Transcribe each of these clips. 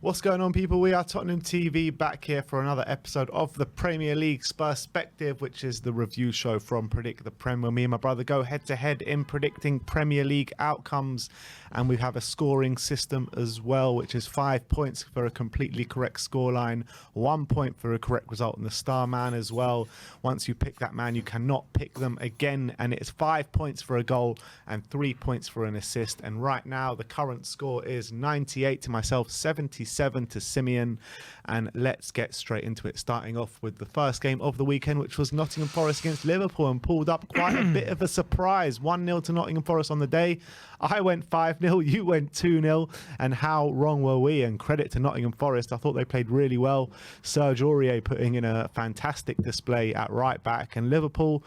What's going on, people? We are Tottenham TV, back here for another episode of the Premier League SPUR-SPECTIVE, which is the review show from Predict the Prem, where me and my brother go head-to-head in predicting Premier League outcomes. And we have a scoring system as well, which is 5 points for a completely correct scoreline, 1 point for a correct result, and the star man as well. Once you pick that man, you cannot pick them again, and it's 5 points for a goal and 3 points for an assist. And right now, the current score is 98 to myself, 77 to Simeon. And let's get straight into it, starting off with the first game of the weekend, which was Nottingham Forest against Liverpool, and pulled up quite a bit of a surprise. 1-0 to Nottingham Forest on the day. I went 5-0, you went 2-0, and how wrong were we? And credit to Nottingham Forest, I thought they played really well. Serge Aurier putting in a fantastic display at right back, and Liverpool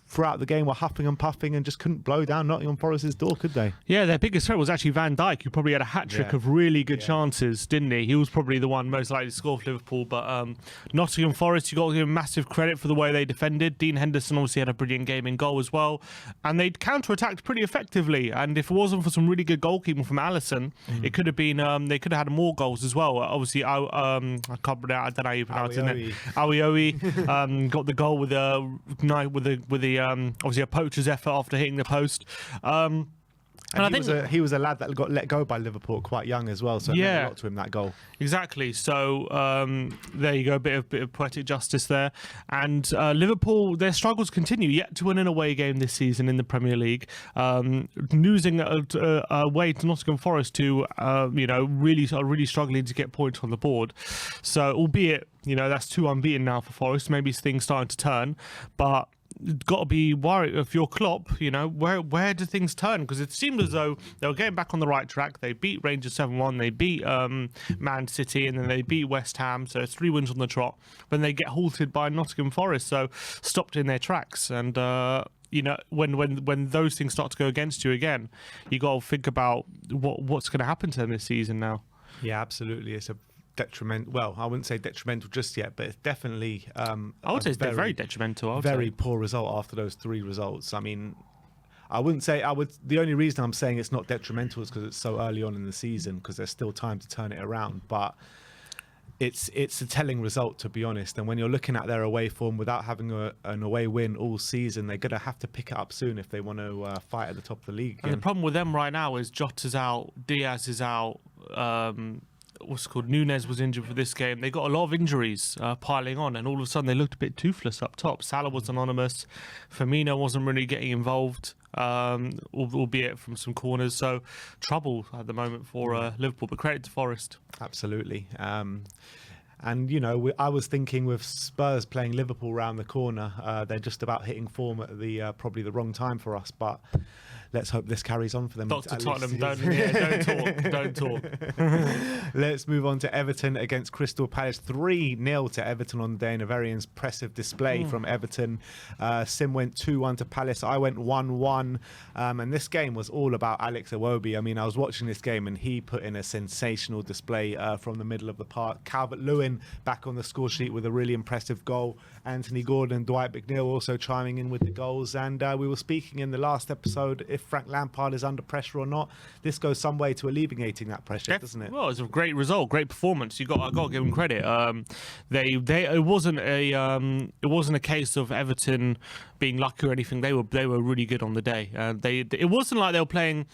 throughout the game were huffing and puffing and just couldn't blow down Nottingham Forest's door, could they? Yeah, their biggest threat was actually Van Dijk, who probably had a hat-trick of really good chances, didn't he? He was probably the one most likely to score for Liverpool, but Nottingham Forest, you got to give him massive credit for the way they defended. Dean Henderson obviously had a brilliant game in goal as well, and they counter-attacked pretty effectively, and if it wasn't for some really good goalkeeping from Alisson, it could have been, they could have had more goals as well. Obviously, I can't pronounce, I don't know how you pronounce it. Awoniyi got the goal with the obviously a poacher's effort after hitting the post. And I think he was a lad that got let go by Liverpool quite young as well, so it meant a lot to him, that goal. Exactly. So there you go, a bit of poetic justice there. And Liverpool, their struggles continue, yet to win an away game this season in the Premier League, losing away to Nottingham Forest, to really struggling to get points on the board. So albeit that's 2 unbeaten now for Forest, maybe things starting to turn, but got to be worried if you're Klopp, where do things turn? Because it seemed as though they were getting back on the right track. They beat Rangers 7-1, they beat Man City, and then they beat West Ham, so it's 3 wins on the trot. Then they get halted by Nottingham Forest, so stopped in their tracks. And when those things start to go against you again, you got to think about what's going to happen to them this season now. Yeah, absolutely. It's a detrimental. Well, I wouldn't say detrimental just yet, but it's definitely I would say it's very detrimental. Very poor result after those 3 results. I mean, I wouldn't say the only reason I'm saying it's not detrimental is because it's so early on in the season, because there's still time to turn it around. But it's a telling result, to be honest. And when you're looking at their away form, without having an away win all season, they're gonna have to pick it up soon if they want to fight at the top of the league again. And the problem with them right now is Jota's out, Diaz is out. Nunez was injured for this game. They got a lot of injuries piling on, and all of a sudden they looked a bit toothless up top. Salah was anonymous. Firmino wasn't really getting involved, albeit from some corners. So trouble at the moment for Liverpool, but credit to Forest. Absolutely. And I was thinking with Spurs playing Liverpool round the corner, they're just about hitting form at the probably the wrong time for us, but let's hope this carries on for them. Dr. Tottenham, don't talk. Let's move on to Everton against Crystal Palace. 3-0 to Everton on the day, in a very impressive display from Everton. Sim went 2-1 to Palace. I went 1-1. And this game was all about Alex Iwobi. I mean, I was watching this game and he put in a sensational display from the middle of the park. Calvert-Lewin back on the score sheet with a really impressive goal. Anthony Gordon and Dwight McNeil also chiming in with the goals. And we were speaking in the last episode if Frank Lampard is under pressure or not. This goes some way to alleviating that pressure, doesn't it? Well, it's a great result, great performance. I got to give them credit. It wasn't a case of Everton being lucky or anything. They were really good on the day. It wasn't like they were playing.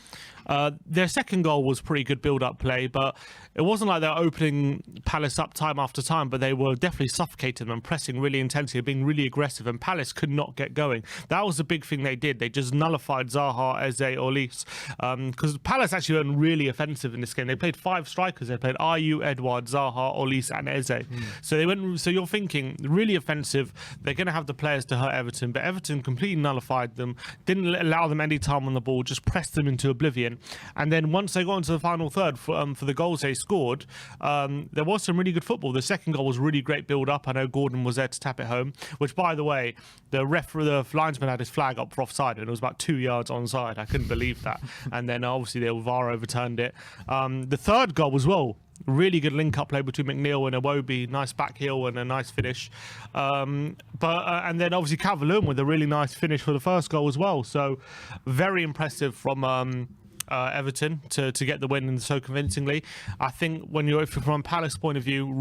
Their second goal was pretty good build-up play, but it wasn't like they were opening Palace up time after time, but they were definitely suffocating them, pressing really intensely, being really aggressive, and Palace could not get going. That was the big thing they did. They just nullified Zaha, Eze, Olise, because Palace actually went really offensive in this game. They played 5 strikers. They played Ayew, Edouard, Zaha, Olise, and Eze. So they went. So you're thinking really offensive. They're going to have the players to hurt Everton, but Everton completely nullified them. Didn't allow them any time on the ball. Just pressed them into oblivion. And then once they got into the final third for the goals they scored, there was some really good football. The second goal was really great build-up. I know Gordon was there to tap it home, which, by the way, the linesman had his flag up for offside, and it was about 2 yards onside. I couldn't believe that. And then obviously the VAR overturned it. The third goal as well, really good link-up play between McNeil and Iwobi, nice back heel and a nice finish. And then obviously Calvert-Lewin with a really nice finish for the first goal as well. So very impressive from Everton to get the win and so convincingly. I think from Palace point of view,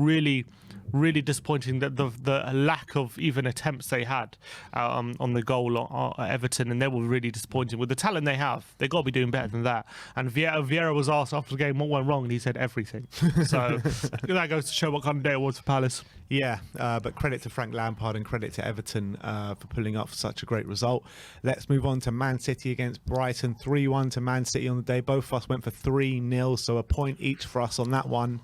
really disappointing that the lack of even attempts they had on the goal at Everton, and they were really disappointing. With the talent they have, they've got to be doing better than that. And Vieira was asked after the game what went wrong, and he said everything. So that goes to show what kind of day it was for Palace. Yeah, but credit to Frank Lampard and credit to Everton for pulling off such a great result. Let's move on to Man City against Brighton. 3-1 to Man City on the day. Both of us went for 3-0, so a point each for us on that one.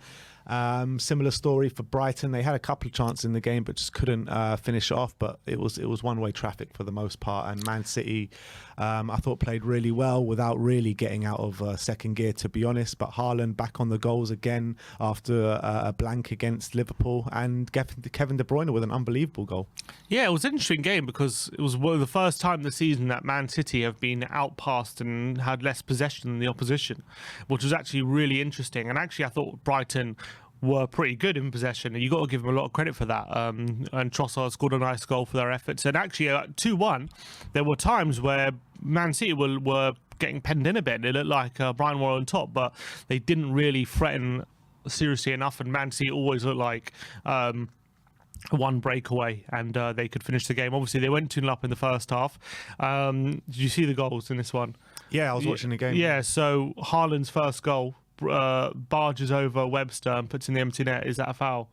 Similar story for Brighton. They had a couple of chances in the game but just couldn't finish it off, but it was one-way traffic for the most part. And Man City, I thought, played really well without really getting out of second gear, to be honest. But Haaland back on the goals again after a blank against Liverpool, and Kevin De Bruyne with an unbelievable goal. Yeah, it was an interesting game because it was the first time this season that Man City have been outpassed and had less possession than the opposition, which was actually really interesting. And actually I thought Brighton were pretty good in possession, and you got to give them a lot of credit for that. And Trossard scored a nice goal for their efforts. And actually, at 2-1, there were times where Man City were getting penned in a bit. It looked like Brighton were on top, but they didn't really threaten seriously enough. And Man City always looked like one breakaway, and they could finish the game. Obviously, they went 2-0 up in the first half. Did you see the goals in this one? Yeah, I was watching the game. Yeah, so Haaland's first goal barges over Webster and puts in the empty net. Is that a foul?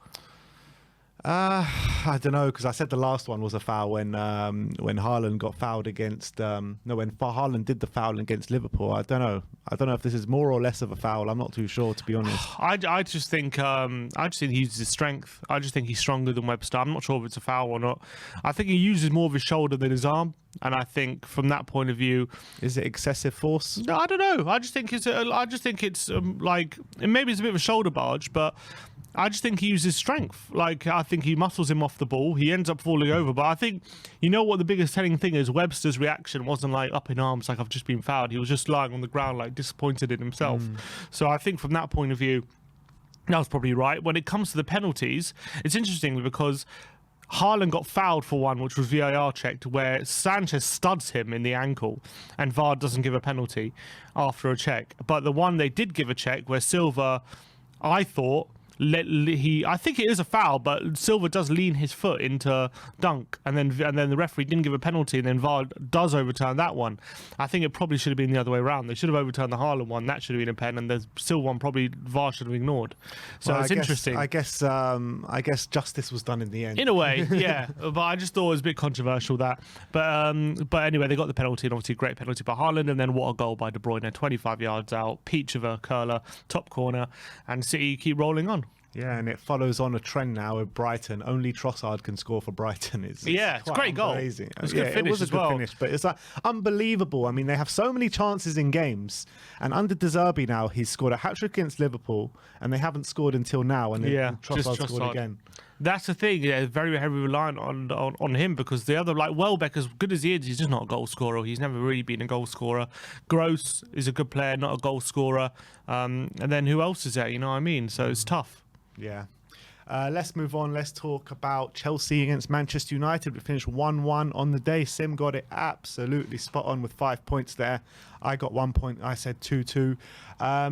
I don't know, because I said the last one was a foul when Haaland got fouled against when Haaland did the foul against Liverpool. I don't know if this is more or less of a foul. I'm not too sure, to be honest. I just think he uses his strength. I just think he's stronger than Webster. I'm not sure if it's a foul or not. I think he uses more of his shoulder than his arm, and I think from that point of view, is it excessive force? No, I don't know. I just think it's like, maybe it's a bit of a shoulder barge, but I just think he uses strength. Like, I think he muscles him off the ball. He ends up falling over. But I think, you know what the biggest telling thing is? Webster's reaction wasn't like up in arms, like I've just been fouled. He was just lying on the ground, like disappointed in himself. So I think from that point of view, that was probably right. When it comes to the penalties, it's interesting because Haaland got fouled for one, which was VAR checked, where Sanchez studs him in the ankle, and VAR doesn't give a penalty after a check. But the one they did give a check, where Silva, I thought, I think it is a foul, but Silva does lean his foot into dunk, and then the referee didn't give a penalty, and then VAR does overturn that one. I think it probably should have been the other way around. They should have overturned the Haaland one. That should have been a pen, and the Silva one probably VAR should have ignored. So it's interesting. I guess justice was done in the end. In a way, yeah. But I just thought it was a bit controversial, that. But anyway, they got the penalty, and obviously great penalty by Haaland, and then what a goal by De Bruyne, 25 yards out, peach of a curler, top corner, and City keep rolling on. Yeah, and it follows on a trend now with Brighton. Only Trossard can score for Brighton. It's a great goal. Amazing. It was a good finish. It was a good finish, but it's like unbelievable. I mean, they have so many chances in games, and under De Zerbi now, he's scored a hat-trick against Liverpool, and they haven't scored until now, and Trossard scored again. That's the thing. Yeah, very heavily reliant on him, because the other, like Welbeck, as good as he is, he's just not a goal scorer. He's never really been a goal scorer. Gross is a good player, not a goal scorer. And then who else is there? You know what I mean? So it's tough. Yeah. Let's move on. Let's talk about Chelsea against Manchester United. We finished 1-1 on the day. Sim got it absolutely spot on with 5 points there. I got 1 point. I said 2-2.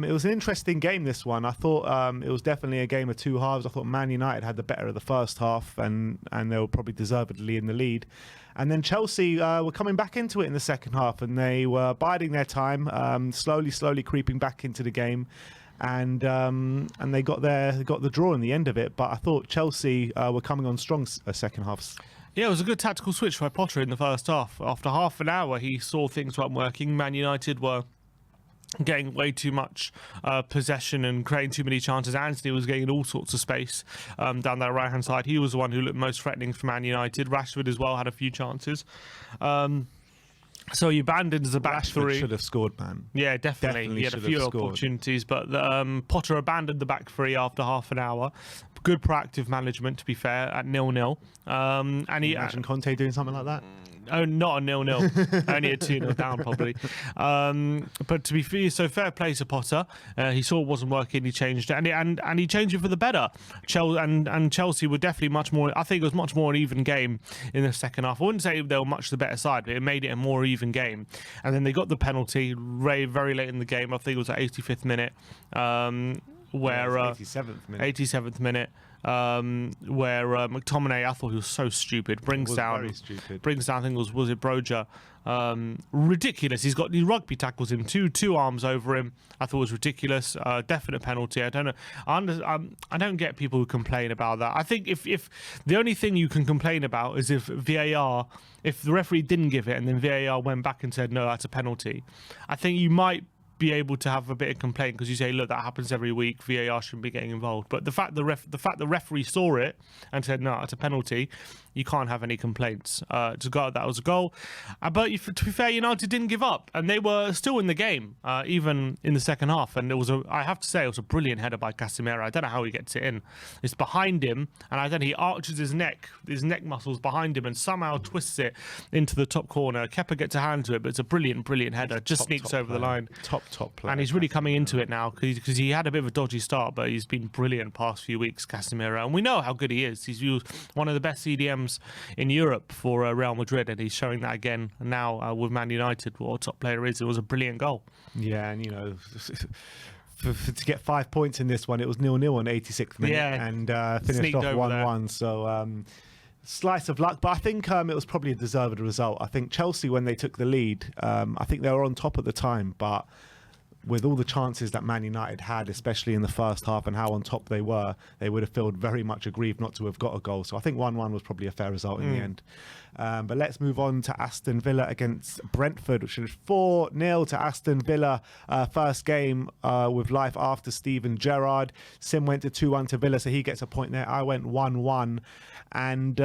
It was an interesting game, this one. I thought it was definitely a game of two halves. I thought Man United had the better of the first half, and they were probably deservedly in the lead. And then Chelsea were coming back into it in the second half, and they were biding their time, slowly creeping back into the game. And they got the draw in the end of it. But I thought Chelsea were coming on strong second half. Yeah, it was a good tactical switch by Potter in the first half. After half an hour, he saw things weren't working. Man United were getting way too much possession and creating too many chances. Anthony was getting all sorts of space down that right-hand side. He was the one who looked most threatening for Man United. Rashford as well had a few chances. So you abandoned the back three. Should have scored, man. Yeah, definitely. He had a few opportunities, but Potter abandoned the back three after half an hour good proactive management, to be fair, at 0-0. And he Imagine Conte doing something like that. Oh, not a 0-0. Only a 2-0 down, probably. But to be fair, so fair play to Potter. He saw it wasn't working. He changed it, and he changed it for the better. Chelsea were definitely much more. I think it was much more an even game in the second half. I wouldn't say they were much the better side, but it made it a more even game. And then they got the penalty very late in the game. I think it was at 85th minute, where 87th minute. Where McTominay, I thought he was so stupid. Brings down, I think it was it Broja. Ridiculous. He rugby tackles him, two arms over him. I thought it was ridiculous. Definite penalty. I don't know. I don't get people who complain about that. I think if the only thing you can complain about is if VAR, if the referee didn't give it and then VAR went back and said no, that's a penalty, I think you might be able to have a bit of complaint, because you say, look, that happens every week, VAR shouldn't be getting involved. But the fact the referee saw it and said no, it's a penalty, you can't have any complaints. That was a goal. But to be fair, United didn't give up, and they were still in the game, even in the second half. And I have to say, it was a brilliant header by Casemiro. I don't know how he gets it in. It's behind him, and I don't know, he arches his neck muscles behind him, and somehow twists it into the top corner. Kepa gets a hand to it, but it's a brilliant header. Just sneaks over the line. Top player. And he's really coming into it now, because he had a bit of a dodgy start, but he's been brilliant past few weeks, Casemiro. And we know how good he is. He's one of the best CDMs in Europe for Real Madrid, and he's showing that again now with Man United. What a top player is. It was a brilliant goal. Yeah, and to get 5 points in this one, it was 0-0 on 86th minute, and finished off 1-1. So slice of luck, but I think it was probably a deserved result. I think Chelsea, when they took the lead, I think they were on top at the time, but with all the chances that Man United had, especially in the first half, and how on top they were, they would have felt very much aggrieved not to have got a goal. So I think 1-1 was probably a fair result in the end. But let's move on to Aston Villa against Brentford, which was 4-0 to Aston Villa. First game with life after Steven Gerrard. Sim went to 2-1 to Villa, so he gets a point there. I went 1-1. And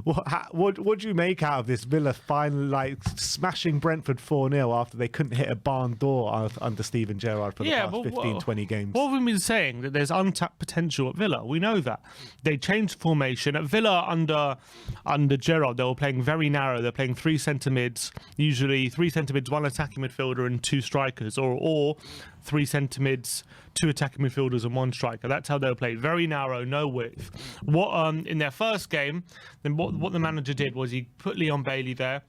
what do you make out of this? Villa finally smashing Brentford 4-0 after they couldn't hit a barn door under Steven Gerrard for the past 15-20 games. What have we been saying? That there's untapped potential at Villa. We know that. They changed formation. At Villa under Gerrard, they were playing very narrow. They're playing 3 centre mids, usually 3 centre mids, 1 attacking midfielder and 2 strikers, or 3 centre mids, 2 attacking midfielders and 1 striker. That's how they were played. Very narrow, no width. What in their first game, then what the manager did was he put Leon Bailey there,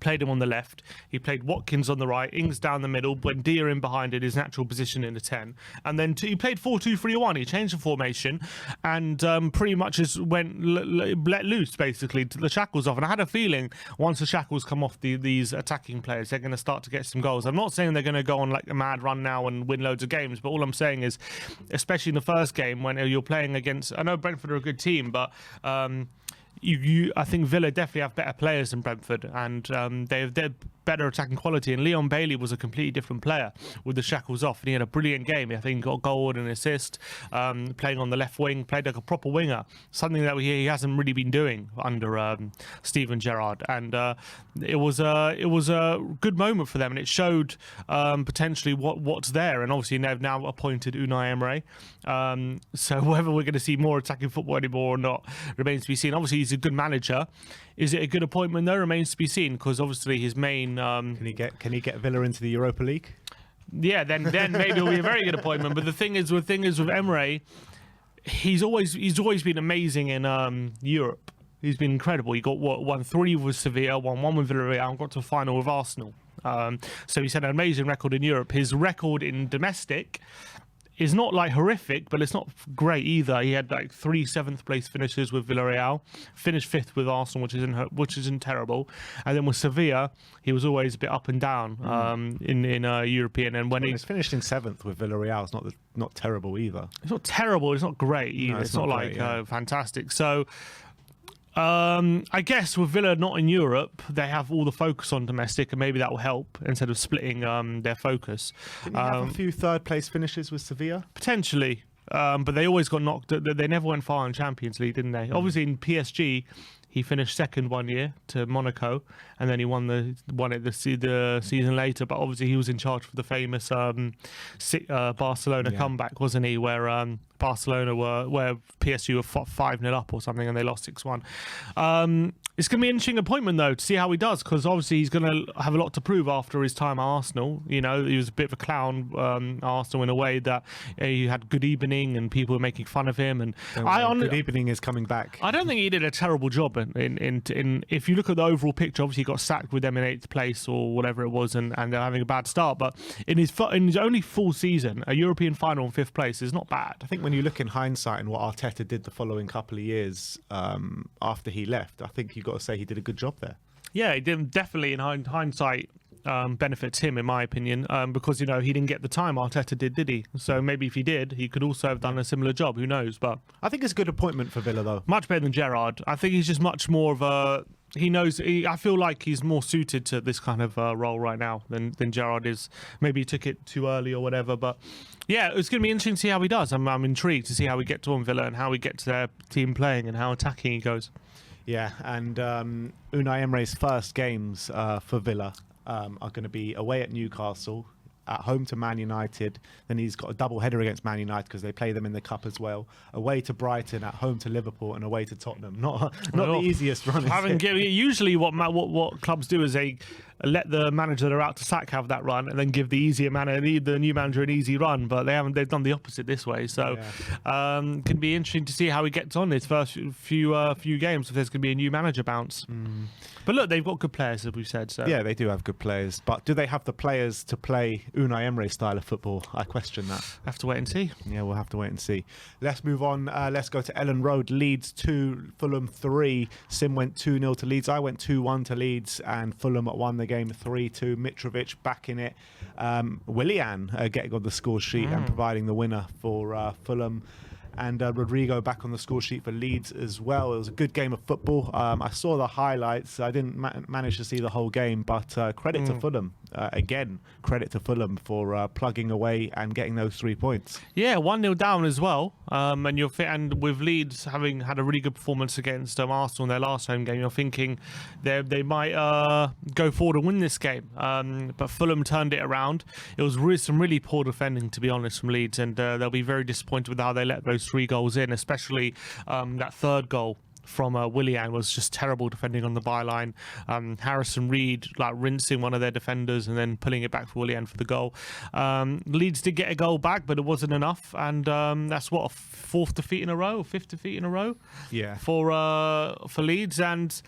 played him on the left. He played Watkins on the right, Ings down the middle, Buendia in behind in his natural position in the 10. And then he played 4-2-3-1. He changed the formation and pretty much just let loose, basically, to the shackles off. And I had a feeling once the shackles come off these attacking players, they're going to start to get some goals. I'm not saying they're going to go on like a mad run now and win loads of games, but all I'm saying is, especially in the first game when you're playing against, I know Brentford are a good team, but I think Villa definitely have better players than Brentford, and they're better attacking quality. And Leon Bailey was a completely different player with the shackles off, and he had a brilliant game. I think he got a goal and an assist, playing on the left wing, played like a proper winger, something that he hasn't really been doing under Steven Gerrard. And it was a good moment for them, and it showed potentially what's there. And obviously they've now appointed Unai Emery, so whether we're going to see more attacking football anymore or not remains to be seen. Obviously he's a good manager. Is it a good appointment though? Remains to be seen, because obviously his main can he get Villa into the Europa League? Yeah, then maybe it'll be a very good appointment. But the thing is with Emery, he's always been amazing in Europe. He's been incredible. He won 3 with Sevilla, won 1 with Villarreal, and got to the final with Arsenal. So he's had an amazing record in Europe. His record in domestic is not like horrific, but it's not great either. He had like 3 7th place finishes with Villarreal, finished 5th with Arsenal, which isn't terrible, and then with Sevilla, he was always a bit up and down in European. And when he's finished in 7th with Villarreal, it's not terrible either. It's not terrible. It's not great either. No, it's not great, like fantastic. So. I guess with Villa not in Europe, they have all the focus on domestic, and maybe that will help instead of splitting their focus. Didn't you have a few 3rd place finishes with Sevilla? Potentially, but they always got knocked. They never went far in Champions League, didn't they? Obviously in PSG, he finished 2nd one year to Monaco, and then he won it the season later. But obviously he was in charge for the famous Barcelona comeback, wasn't he? Where Barcelona where PSG were 5-0 up or something and they lost 6-1. It's going to be an interesting appointment though to see how he does, because obviously he's going to have a lot to prove after his time at Arsenal. You know, he was a bit of a clown at Arsenal in a way that he had good evening and people were making fun of him. And good evening is coming back. I don't think he did a terrible job in if you look at the overall picture. Obviously he got sacked with them in 8th place or whatever it was, and they're having a bad start. But in his only full season, a European final in 5th place is not bad. I think when you look in hindsight and what Arteta did the following couple of years after he left, I think you've got to say he did a good job there. Yeah, he did, definitely in hindsight. Benefits him, in my opinion, because he didn't get the time Arteta did he? So maybe if he did, he could also have done a similar job. Who knows? But I think it's a good appointment for Villa, though. Much better than Gerrard. I think he's just much more of a. I feel like he's more suited to this kind of role right now than Gerrard is. Maybe he took it too early or whatever. But yeah, it's going to be interesting to see how he does. I'm intrigued to see how we get to Villa and how we get to their team playing and how attacking he goes. Yeah, and Unai Emery's first games for Villa are going to be away at Newcastle, at home to Man United. Then he's got a double header against Man United because they play them in the cup as well. Away to Brighton, at home to Liverpool, and away to Tottenham. Not the easiest run. Usually, what clubs do is they let the manager they're out to sack have that run, and then give the new manager an easy run. But they haven't. They've done the opposite this way. So, can be interesting to see how he gets on his first few games. If there's going to be a new manager bounce. But look, they've got good players, as we've said. So yeah, they do have good players. But do they have the players to play Unai Emery's style of football? I question that. Have to wait and see. Yeah, we'll have to wait and see. Let's move on. Let's go to Ellen Road. Leeds 2, Fulham 3. Sim went 2-0 to Leeds. I went 2-1 to Leeds, and Fulham won the game 3-2. Mitrovic back in it. Willian getting on the score sheet and providing the winner for Fulham. And Rodrigo back on the score sheet for Leeds as well. It was a good game of football. I saw the highlights. I didn't manage to see the whole game, but credit to Fulham. Again, credit to Fulham for plugging away and getting those 3 points. Yeah, 1-0 down as well. And with Leeds having had a really good performance against Arsenal in their last home game, you're thinking they might go forward and win this game. But Fulham turned it around. It was some really poor defending, to be honest, from Leeds, and they'll be very disappointed with how they let those 3 goals in, especially that third goal from Willian was just terrible defending on the byline. Harrison Reed rinsing one of their defenders and then pulling it back for Willian for the goal. Leeds did get a goal back, but it wasn't enough, and that's a 5th defeat in a row. Yeah, for Leeds. And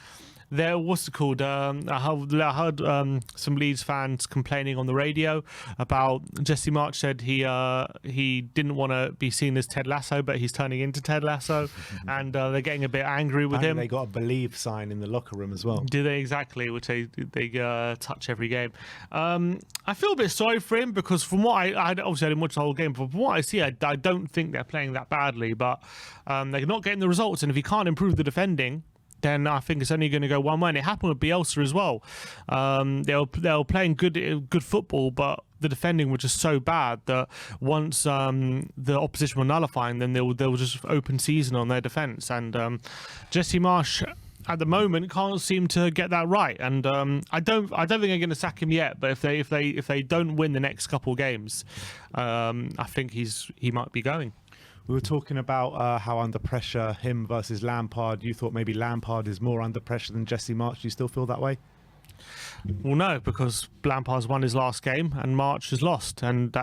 there, what's it called? I heard some Leeds fans complaining on the radio about Jesse Marsch said he didn't want to be seen as Ted Lasso, but he's turning into Ted Lasso, and they're getting a bit angry with him. They got a believe sign in the locker room as well. Do they? Exactly, which they touch every game. I feel a bit sorry for him because from what I obviously I didn't watch the whole game, but from what I see, I don't think they're playing that badly, but they're not getting the results, and if he can't improve the defending, then I think it's only going to go one way. And it happened with Bielsa as well. They were playing good football, but the defending was just so bad that once the opposition were nullifying, then they will just open season on their defence. And Jesse Marsch at the moment can't seem to get that right. And I don't think they're going to sack him yet. But if they don't win the next couple of games, I think he might be going. We were talking about how under pressure him versus Lampard. You thought maybe Lampard is more under pressure than Jesse Marsch. Do you still feel that way? Well, no, because Lampard's won his last game and Marsch has lost, and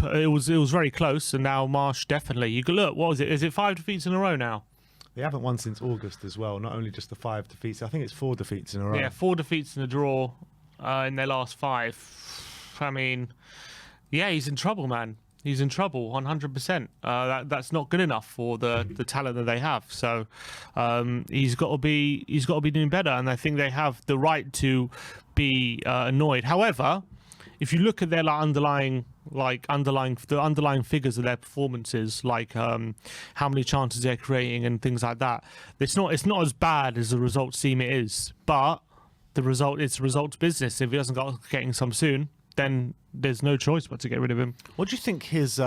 it was very close. And now Marsch definitely. You could look. What was it? Is it 5 defeats in a row now? They haven't won since August as well. Not only just the 5 defeats. I think it's 4 defeats in a row. Yeah, 4 defeats and a draw in their last 5. I mean, yeah, he's in trouble, man. He's in trouble, 100%. That's not good enough for the talent that they have. So he's got to be doing better, and I think they have the right to be annoyed. However, if you look at their underlying figures of their performances, like how many chances they're creating and things like that, it's not as bad as the results seem it is. But it's results business. If he doesn't get getting some soon, then there's no choice but to get rid of him. What do you think his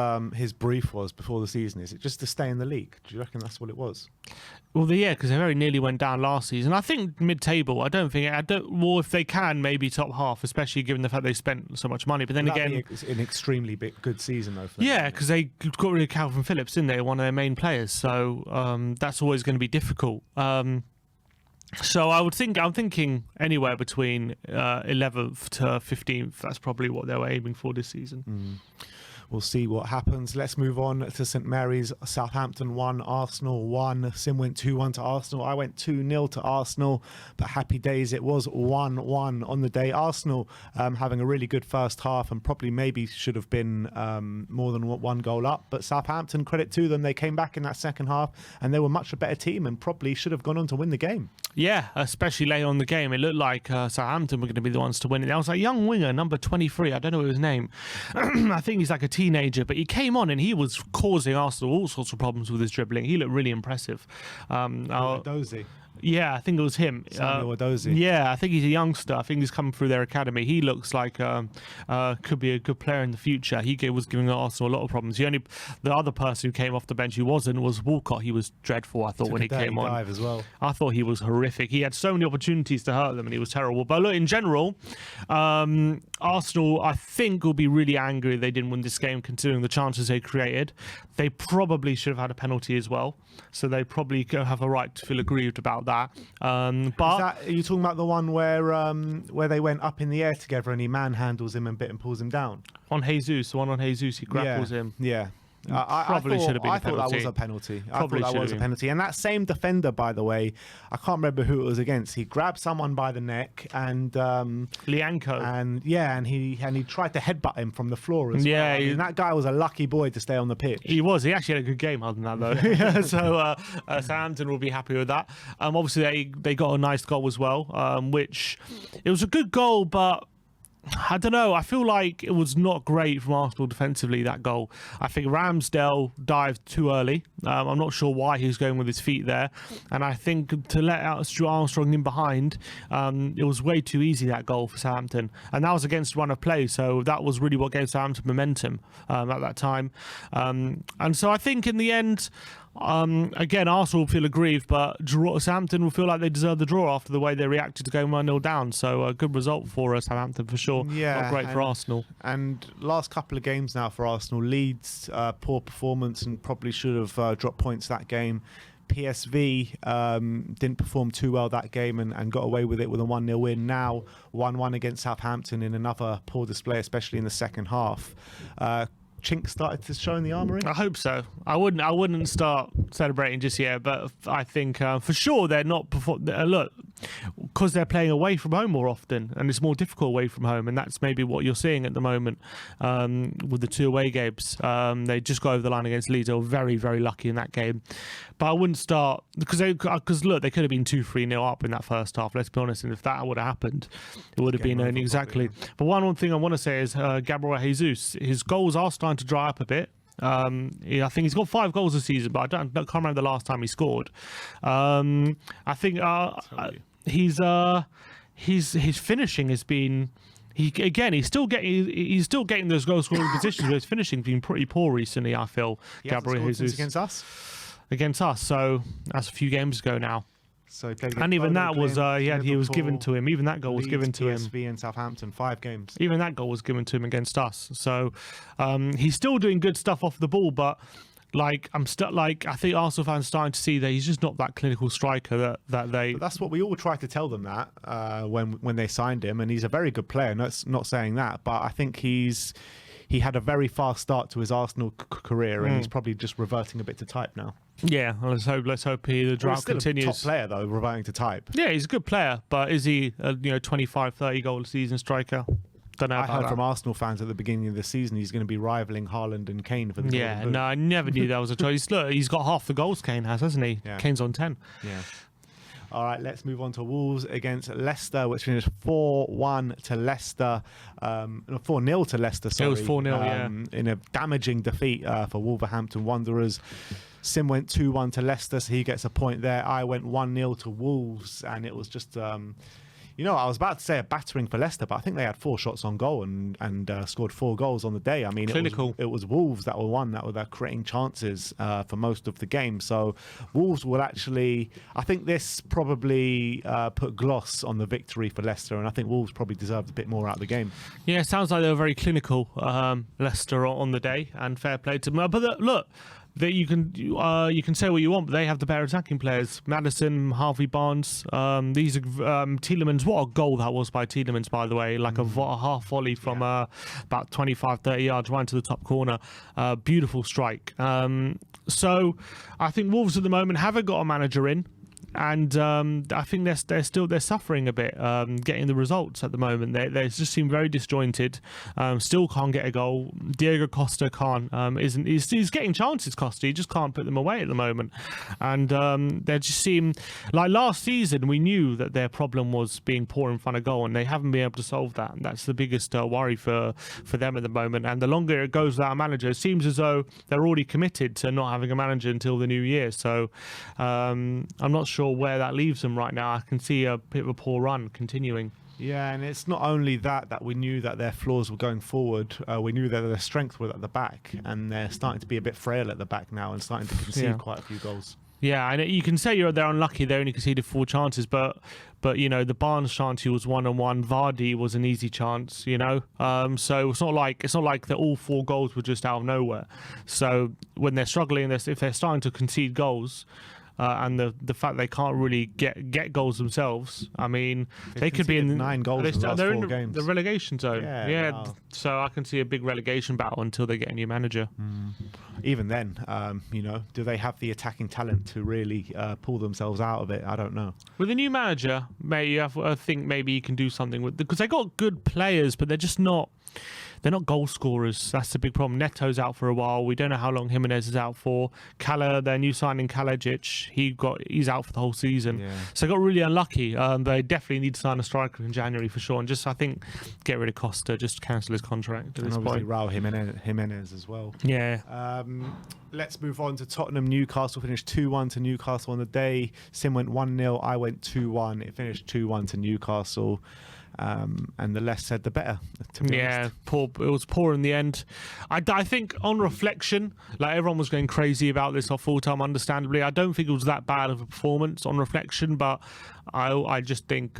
brief was before the season? Is it just to stay in the league? Do you reckon that's what it was? Well, because they very nearly went down last season. I think mid-table. Well, if they can, maybe top half, especially given the fact they spent so much money. But then again, an extremely good season though. For them, yeah, because they got rid of Calvin Phillips, didn't they? One of their main players. So that's always going to be difficult. So I'm thinking anywhere between 11th to 15th. That's probably what they were aiming for this season. We'll see what happens. Let's move on to St Mary's. Southampton 1, Arsenal 1. Sim went 2-1 to Arsenal. I went 2-0 to Arsenal. But happy days, it was 1-1 on the day. Arsenal having a really good first half and probably maybe should have been more than one goal up. But Southampton, credit to them, they came back in that second half and they were much a better team and probably should have gone on to win the game. Yeah, especially late on the game. It looked like Southampton were going to be the ones to win it. There was a young winger, number 23. I don't know his name. I think he's like a teenager, but he came on and he was causing Arsenal all sorts of problems with his dribbling. He looked really impressive. Dozy. Yeah, I think it was him. Yeah, I think he's a youngster. I think he's coming through their academy. He looks like could be a good player in the future. He was giving Arsenal a lot of problems. The other person who came off the bench who wasn't was Walcott. He was dreadful, I thought, when he came on. As well. I thought he was horrific. He had so many opportunities to hurt them and he was terrible. But look, in general, Arsenal, I think, will be really angry if they didn't win this game, considering the chances they created. They probably should have had a penalty as well. So they probably have a right to feel aggrieved about that. But are you talking about the one where they went up in the air together and he manhandles him and pulls him down? On Jesus, the one on Jesus, he grapples him. Yeah. Probably should have been a penalty. I thought that was a penalty. Probably I thought that was a penalty. And that same defender, by the way, I can't remember who it was against. He grabbed someone by the neck and Lianco. And he tried to headbutt him from the floor as well. I mean, that guy was a lucky boy to stay on the pitch. He was. He actually had a good game other than that, though. So Southampton will be happy with that. Obviously, they got a nice goal as well, which it was a good goal, but I don't know. I feel like it was not great from Arsenal defensively, that goal. I think Ramsdale dived too early. I'm not sure why he was going with his feet there. And I think to let out Stuart Armstrong in behind, it was way too easy, that goal for Southampton. And that was against run of play. So that was really what gave Southampton momentum at that time. And so I think in the end, again, Arsenal will feel aggrieved, but Southampton will feel like they deserve the draw after the way they reacted to going 1-0 down. So a good result for Southampton for sure. Yeah, not great for Arsenal. And last couple of games now for Arsenal. Leeds, poor performance and probably should have dropped points that game. PSV didn't perform too well that game and got away with it with a 1-0 win. Now 1-1 against Southampton in another poor display, especially in the second half. Chink started to show in the armoury? I hope so. I wouldn't start celebrating just yet, but I think for sure they're not look, because they're playing away from home more often and it's more difficult away from home, and that's maybe what you're seeing at the moment with the two away games. They just got over the line against Leeds. They were very, very lucky in that game. But I wouldn't start because look, they could have been 2-3-0 up in that first half, let's be honest, and if that would have happened, it would have been exactly. But one thing I want to say is Gabriel Jesus, his goals are starting to dry up a bit. I think he's got 5 goals this season, but I can't remember the last time he scored. I think his finishing has been. He's still getting those goal scoring positions, but his finishing has been pretty poor recently. I feel Gabriel Jesus against us. So that's a few games ago now. So he played and even that was he was given Liverpool, to him. Even that goal was Leeds, given to him. PSV and Southampton, 5 games. Even that goal was given to him against us. So he's still doing good stuff off the ball, but I think Arsenal fans are starting to see that he's just not that clinical striker that they. But that's what we all tried to tell them that when they signed him, and he's a very good player. Not saying that, but I think he had a very fast start to his Arsenal career, and he's probably just reverting a bit to type now. Yeah, let's hope the drought continues. He's still a top player though, reverting to type. Yeah, he's a good player, but is he a 25-30 goal a season striker? Don't know. I heard from Arsenal fans at the beginning of the season he's going to be rivaling Haaland and Kane for the Golden Boot. No, I never knew that was a choice. Look, he's got half the goals Kane has, hasn't he? Yeah. Kane's on 10. Yeah. All right, let's move on to Wolves against Leicester, which finished 4-1 to Leicester. 4-0 to Leicester, sorry. It was 4-0, in a damaging defeat for Wolverhampton Wanderers. Sim went 2-1 to Leicester, so he gets a point there. I went 1-0 to Wolves, and it was just... I was about to say a battering for Leicester, but I think they had 4 shots on goal and scored 4 goals on the day. I mean, it was Wolves that were creating chances for most of the game. So Wolves will actually, I think this probably put gloss on the victory for Leicester, and I think Wolves probably deserved a bit more out of the game. Yeah, it sounds like they were very clinical, Leicester, on the day, and fair play to them. But look, that you can say what you want, but they have the better attacking players. Maddison, Harvey Barnes, these are Tielemans. What a goal that was by Tielemans, by the way, like a half volley from about 25-30 yards right into the top corner. Beautiful strike. So I think Wolves at the moment haven't got a manager in, and I think they're suffering a bit getting the results at the moment. They just seem very disjointed. Still can't get a goal. Diego Costa he's getting chances. Costa, he just can't put them away at the moment. And they just seem like last season we knew that their problem was being poor in front of goal, and they haven't been able to solve that. And that's the biggest worry for them at the moment. And the longer it goes without a manager, it seems as though they're already committed to not having a manager until the new year. So I'm not sure where that leaves them right now. I can see a bit of a poor run continuing. Yeah, and it's not only that we knew that their flaws were going forward. We knew that their strength was at the back, and they're starting to be a bit frail at the back now and starting to concede quite a few goals. Yeah, and you can say they're unlucky. They only conceded 4 chances, but the Barnes chance, he was 1-on-1. Vardy was an easy chance, So it's not like that all 4 goals were just out of nowhere. So when they're struggling, if they're starting to concede goals. And the fact they can't really get goals themselves. I mean, they could be in 9 goals in the last 4 games. The relegation zone. Yeah. So I can see a big relegation battle until they get a new manager. Even then, do they have the attacking talent to really pull themselves out of it? I don't know. With a new manager, I think maybe you can do something with, because they got good players, but they're just not. They're not goal scorers. That's the big problem. Neto's out for a while. We don't know how long Jimenez is out for. Their new signing Kalajic, he's out for the whole season. Yeah. So they got really unlucky. They definitely need to sign a striker in January for sure. And I think, get rid of Costa, just cancel his contract. And obviously Raul Jimenez as well. Yeah. Let's move on to Tottenham. Newcastle finished 2-1 to Newcastle on the day. Sim went 1-0. I went 2-1. It finished 2-1 to Newcastle. And the less said, the better, to be honest. Poor. It was poor in the end. I think on reflection, like everyone was going crazy about this off full time, understandably. I don't think it was that bad of a performance on reflection, but I just think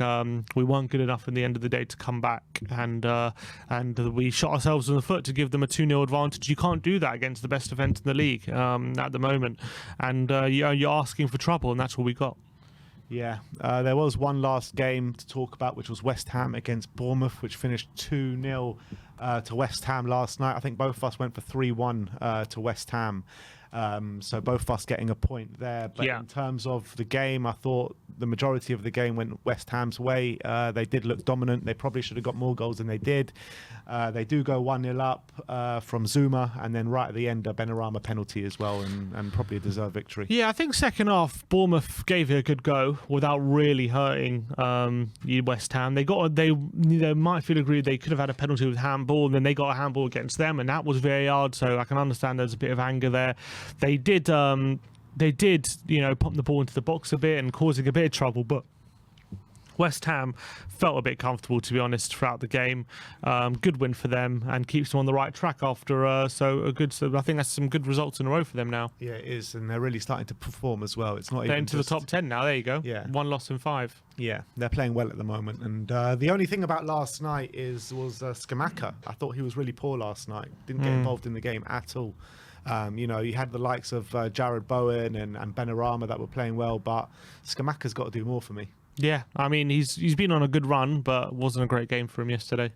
we weren't good enough in the end of the day to come back, and we shot ourselves in the foot to give them a 2-0 advantage. You can't do that against the best defence in the league at the moment, and you're asking for trouble, and that's what we got. Yeah, there was one last game to talk about, which was West Ham against Bournemouth, which finished 2-0 to West Ham last night. I think both of us went for 3-1 to West Ham. So both of us getting a point there. But in terms of the game, I thought the majority of the game went West Ham's way. They did look dominant. They probably should have got more goals than they did. They do go 1-0 up from Zuma, and then right at the end, a Benrahma penalty as well, and probably a deserved victory. Yeah, I think second half, Bournemouth gave it a good go without really hurting West Ham. They might feel agreed they could have had a penalty with handball, and then they got a handball against them, and that was very hard. So I can understand there's a bit of anger there. They did, pump the ball into the box a bit and causing a bit of trouble, but West Ham felt a bit comfortable, to be honest, throughout the game. Good win for them and keeps them on the right track after. So I think that's some good results in a row for them now. Yeah, it is, and they're really starting to perform as well. It's not they're even into the top 10 now. There you go. Yeah, 1 loss in 5. Yeah, they're playing well at the moment. And the only thing about last night was Scamacca. I thought he was really poor last night. Didn't get involved in the game at all. You had the likes of Jared Bowen and Benrahma that were playing well, but Scamacca's got to do more for me. Yeah, I mean, he's been on a good run, but wasn't a great game for him yesterday.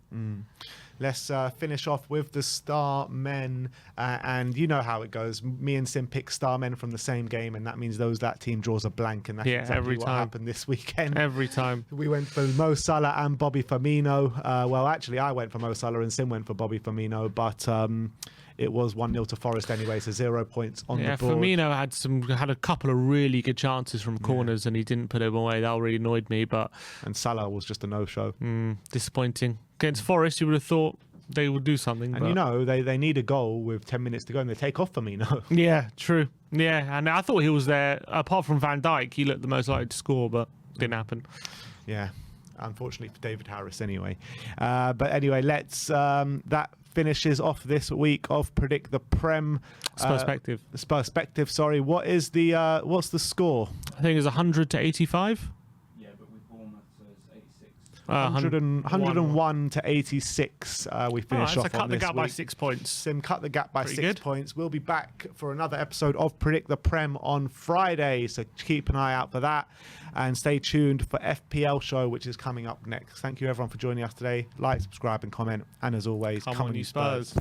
Let's finish off with the star men, and you know how it goes. Me and Sim pick star men from the same game, and that means that team draws a blank, and that's exactly what happened this weekend. Every time. We went for Mo Salah and Bobby Firmino. Well, actually, I went for Mo Salah and Sim went for Bobby Firmino, but it was 1-0 to Forest anyway, so 0 points on the board. Firmino had a couple of really good chances from corners, and he didn't put them away. That really annoyed me. And Salah was just a no-show. Disappointing. Against Forest, you would have thought they would do something. And they need a goal with 10 minutes to go, and they take off Firmino. Yeah, true. Yeah, and I thought he was there. Apart from Van Dijk, he looked the most likely to score, but didn't happen. Yeah. unfortunately for David Harris anyway. But anyway, let's that finishes off this week of Predict the Prem. Perspective. Perspective, sorry. What is the what's the score? I think it's 100 to 85. Yeah, but with Bournemouth, so it's 86. 101 to 86. We finish off so cut on the this gap by week. 6 points. Sim cut the gap by Pretty 6 good. points. We'll be back for another episode of Predict the Prem on Friday, so keep an eye out for that and stay tuned for FPL show, which is coming up next. Thank you everyone for joining us today. Like, subscribe and comment, and as always, Come on, you Spurs.